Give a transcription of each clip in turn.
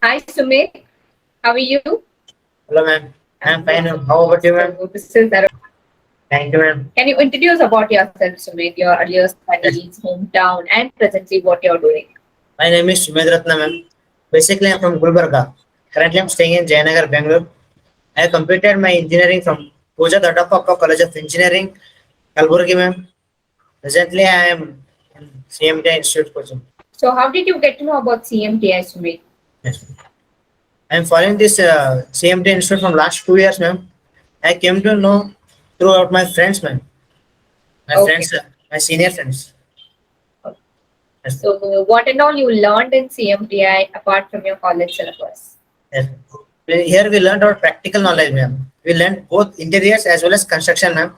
Hi Sumit, how are you? Hello, ma'am. I'm fine, Good. ma'am. How about you, ma'am? So this is Arun. Thank you, ma'am. Can you introduce about yourself, Sumit, your earlier Yes. studies, hometown, and presently what you're doing? My name is Sumedratna, ma'am. Basically, I'm from Gulbarga. Currently, I'm staying in Jayanagar, Bangalore. I completed my engineering from Pooja Dadappa College of Engineering, Kalaburgi, ma'am. Presently, I am in CMTI Institute coaching. So how did you get to know about CMTI, Sumit? Yes. I'm following this CMTI Institute from last 2 years, ma'am. I came to know throughout my friends, ma'am. My Okay. friends, my senior friends. Yes, ma'am. So what and all you learned in CMTI apart from your college syllabus? Yes. Here we learned our practical knowledge, ma'am. We learned both interiors as well as construction, ma'am.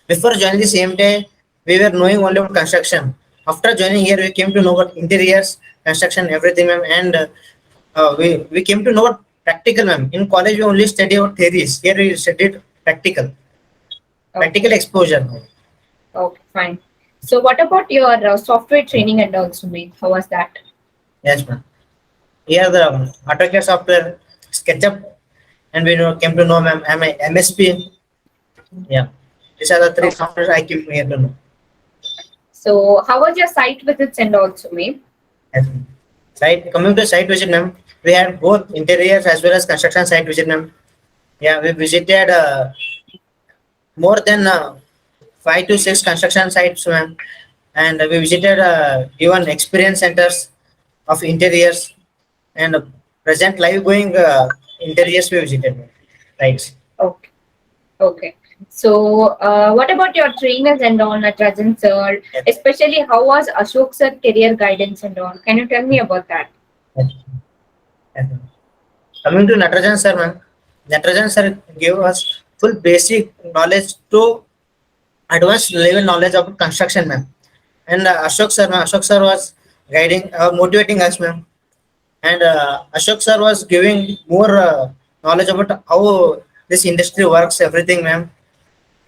Before joining the same day, we were knowing only about construction. After joining here, we came to know about interiors, construction, everything, ma'am. And we came to know about practical, ma'am. In college, we only study about theories. Here, we studied practical Okay. exposure, ma'am. Okay, fine. So what about your software training and all, Sumit? How was that? Yes, ma'am. Here, the AutoCAD software, SketchUp, and we came to know, ma'am, MSP. Yeah. These are the three Okay. softwares I came here to know. So how was your site visits and all, Sumit? Yes, ma'am. Coming to site visit, ma'am, we had both interiors as well as construction site visit, ma'am. Yeah, we visited more than 5 to 6 construction sites, ma'am, and we visited even experience centers of interiors and present live going interiors we visited, ma'am. Right. Okay. Okay. So, what about your trainers and all, Natarajan sir? Yes, Especially, how was Ashok sir career guidance and all? Can you tell me about that? yes, yes, ma'am. Coming to Natarajan sir, ma'am, Natarajan sir gave us full basic knowledge to advanced level knowledge of construction, ma'am. And Ashok sir was guiding, motivating us, ma'am. And Ashok sir was giving more knowledge about how this industry works, everything, ma'am.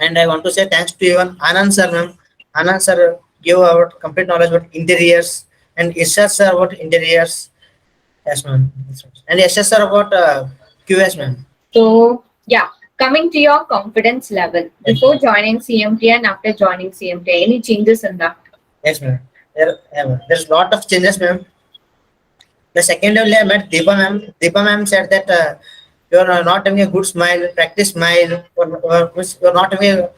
And I want to say thanks to even Anand sir, ma'am. Anand sir gave about complete knowledge about interiors, and Isha sir about interiors. Yes, ma'am. Yes, ma'am. And Isha sir about QS, ma'am. So, yeah, coming to your confidence level Yes, before joining CMT and after joining CMT, any changes in that? yes, ma'am. There's lot of changes, ma'am. The second only I met Deepa ma'am. Deepa ma'am said that you're not having a good smile, practice smile, or you're not having a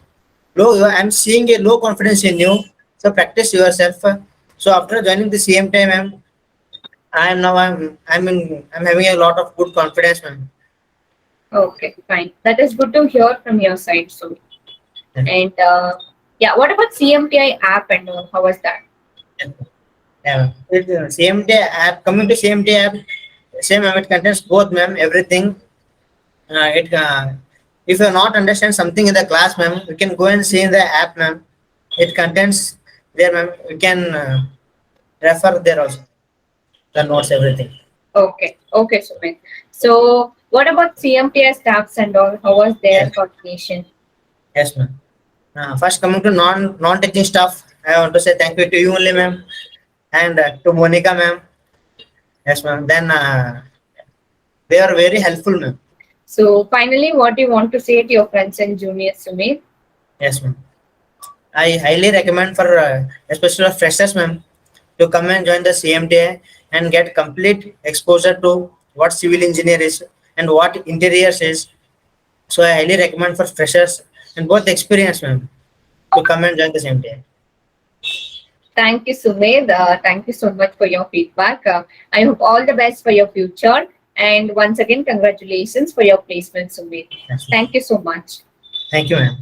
I'm seeing a low confidence in you. So practice yourself. So after joining the CMTI, ma'am, I'm having a lot of good confidence, ma'am. Okay, fine. That is good to hear from your side. So, and yeah, what about CMTI app and all? How was that? Yeah, CMTI app, coming to CMTI app, same ma'am, it contains both, ma'am, everything. It If you not understand something in the class, ma'am, you can go and see in the app, ma'am. It contains there, ma'am. You can refer there also the notes, everything. Okay, okay, Sumit. So, what about CMTI staffs and all? How was their Yes, coordination? yes, ma'am. First, coming to non teaching staff, I want to say thank you to you only, ma'am, and to Monica, ma'am. Yes, ma'am. Then they are very helpful, ma'am. So, finally, what do you want to say to your friends and juniors, Sumit? Yes, ma'am. I highly recommend for especially for freshers, ma'am, to come and join the CMTA and get complete exposure to what civil engineer is and what interiors is. So I highly recommend for freshers and both experience, ma'am, to come and join the CMTA. Thank you, Sumit. Thank you so much for your feedback. I hope all the best for your future. And once again, congratulations for your placement, Sumit. Yes, ma'am. Thank you so much. Thank you, ma'am.